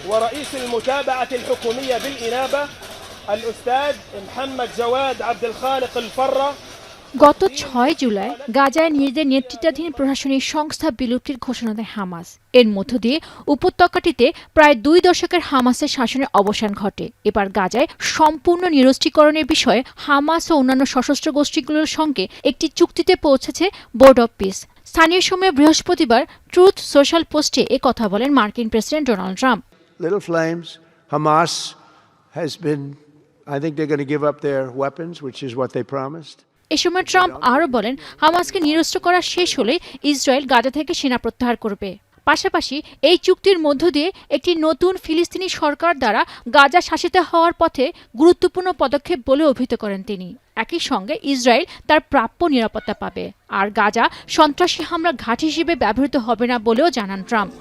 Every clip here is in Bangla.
ورئيس المتابعة الحكومية بالإنابة الأستاذ محمد جواد عبد الخالق الفرة। গত ৬ জুলাই গাজায় নিজেদের নেতৃত্বাধীন প্রশাসনিক সংস্থা বিলুপ্তির ঘোষণা দেয় হামাস। এর মধ্য দিয়ে উপত্যকাটিতে প্রায় ২ দশকের হামাসের শাসনের অবসান ঘটে। এবার গাজায় সম্পূর্ণ নিরস্ত্রীকরণের বিষয়ে হামাস ও অন্যান্য সশস্ত্র গোষ্ঠীগুলোর সঙ্গে একটি চুক্তিতে পৌঁছেছে বোর্ড অব পিস। স্থানীয় সময় বৃহস্পতিবার ট্রুথ সোশ্যাল পোস্টে এ কথা বলেন মার্কিন president Donald Trump. Little flames. Hamas has been, I think they're going to give up their weapons, which is what they promised. এ সময় ট্রাম্প আরও বলেন, হামাসকে নিরস্ত্র করা শেষ হলে ইসরায়েল গাজা থেকে সেনা প্রত্যাহার করবে। পাশাপাশি এই চুক্তির মধ্য দিয়ে একটি নতুন ফিলিস্তিনি সরকার দ্বারা গাজা শাসিত হওয়ার পথে গুরুত্বপূর্ণ পদক্ষেপ বলে অভিহিত করেন তিনি। একই সঙ্গে ইসরায়েল তার প্রাপ্য নিরাপত্তা পাবে, আর গাজা সন্ত্রাসী হামলার ঘাঁটি হিসেবে ব্যবহৃত হবে না বলেও জানান ট্রাম্প।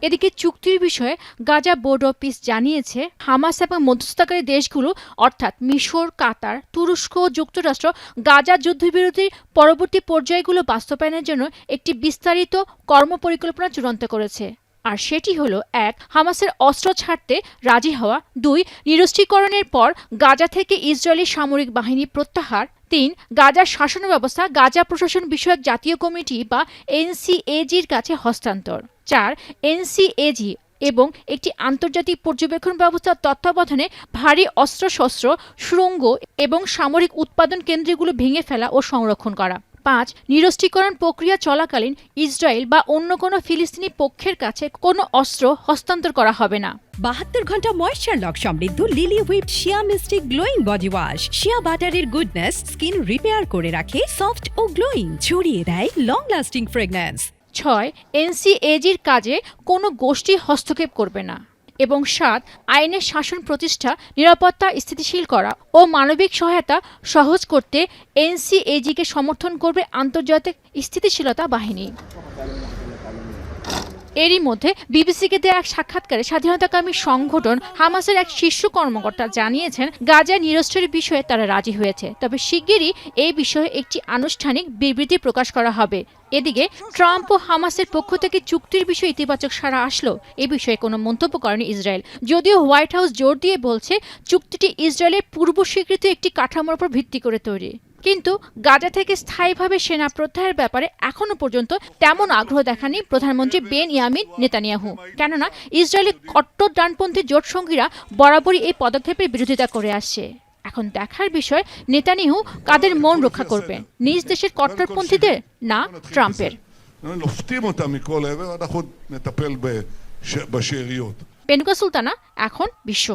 এদিকে চুক্তির বিষয়ে গাজা বোর্ড অব পিস জানিয়েছে, হামাস এবং মধ্যস্থতাকারী দেশগুলো অর্থাৎ মিশর, কাতার, তুরস্ক ও যুক্তরাষ্ট্র গাজা যুদ্ধবিরতির পরবর্তী পর্যায়গুলো বাস্তবায়নের জন্য একটি বিস্তারিত কর্মপরিকল্পনা চূড়ান্ত করেছে। আর সেটি হলো ১. হামাসের অস্ত্র ছাড়তে রাজি হওয়া, ২. নিরস্ত্রীকরণের পর গাজা থেকে ইসরায়েলি সামরিক বাহিনী প্রত্যাহার, ৩. গাজার শাসন ব্যবস্থা গাজা প্রশাসন বিষয়ক জাতীয় কমিটি বা এনসিএজির কাছে হস্তান্তর, ৪. এনসিএজি এবং একটি আন্তর্জাতিক পর্যবেক্ষণ ব্যবস্থার তত্ত্বাবধানে ভারী অস্ত্রশস্ত্র, সুড়ঙ্গ এবং সামরিক উৎপাদন কেন্দ্রগুলো ভেঙে ফেলা ও সংরক্ষণ করা, ৫. নিরস্ত্রীকরণ প্রক্রিয়া চলাকালীন ইসরায়েল বা অন্য কোনো ফিলিস্তিনি পক্ষের কাছে কোনো অস্ত্র হস্তান্তর করা হবে না। ৭২ ঘন্টা ময়েশ্চার লক সমৃদ্ধ লিলি হুইপ শিয়া মিস্টিক গ্লোয়িং বডি ওয়াশ। শিয়া বাটারের গুডনেস স্কিন রিপেয়ার করে রাখে সফট ও গ্লোয়িং, ছড়িয়ে দেয় লং লাস্টিং ফ্রেগন্যান্স। ৬. এনসিএজির কাজে কোনো গোষ্ঠী হস্তক্ষেপ করবে না এবং ৭. আইনের শাসন প্রতিষ্ঠা, নিরাপত্তা স্থিতিশীল করা ও মানবিক সহায়তা সহজ করতে এনসিএজিকে সমর্থন করবে আন্তর্জাতিক স্থিতিশীলতা বাহিনী। এরই মধ্যে বিবিসিকে দেয়া এক সাক্ষাৎকারে স্বাধীনতাকামী সংগঠন হামাসের এক শীর্ষ কর্মকর্তা জানিয়েছেন, গাজায় নিরস্ত্রের বিষয়ে তারা রাজি হয়েছে, তবে শিগগিরই এই বিষয়ে একটি আনুষ্ঠানিক বিবৃতি প্রকাশ করা হবে। এদিকে ট্রাম্প ও হামাসের পক্ষ থেকে চুক্তির বিষয়ে ইতিবাচক সাড়া আসলো এ বিষয়ে কোনো মন্তব্য করেনি ইসরায়েল, যদিও হোয়াইট হাউস জোর দিয়ে বলছে চুক্তিটি ইসরায়েলের পূর্ব স্বীকৃত একটি কাঠামোর উপর ভিত্তি করে তৈরি। কিন্তু গাজা থেকে স্থায়ীভাবে সেনা প্রত্যাহারের ব্যাপারে এখনো পর্যন্ত তেমন আগ্রহ দেখাননি প্রধানমন্ত্রী বেনিয়ামিন নেতানিয়াহু, কেননা ইসরায়েলের কট্টর ডানপন্থী জোটসঙ্গীরা বরাবরই এই পদক্ষেপের বিরোধিতা করে আসছে। এখন দেখার বিষয় নেতানিয়াহু কাদের মন রক্ষা করবেন, নিজ দেশের কট্টরপন্থীদের না ট্রাম্পের। বেনুকা সুলতানা, এখন বিশ্ব।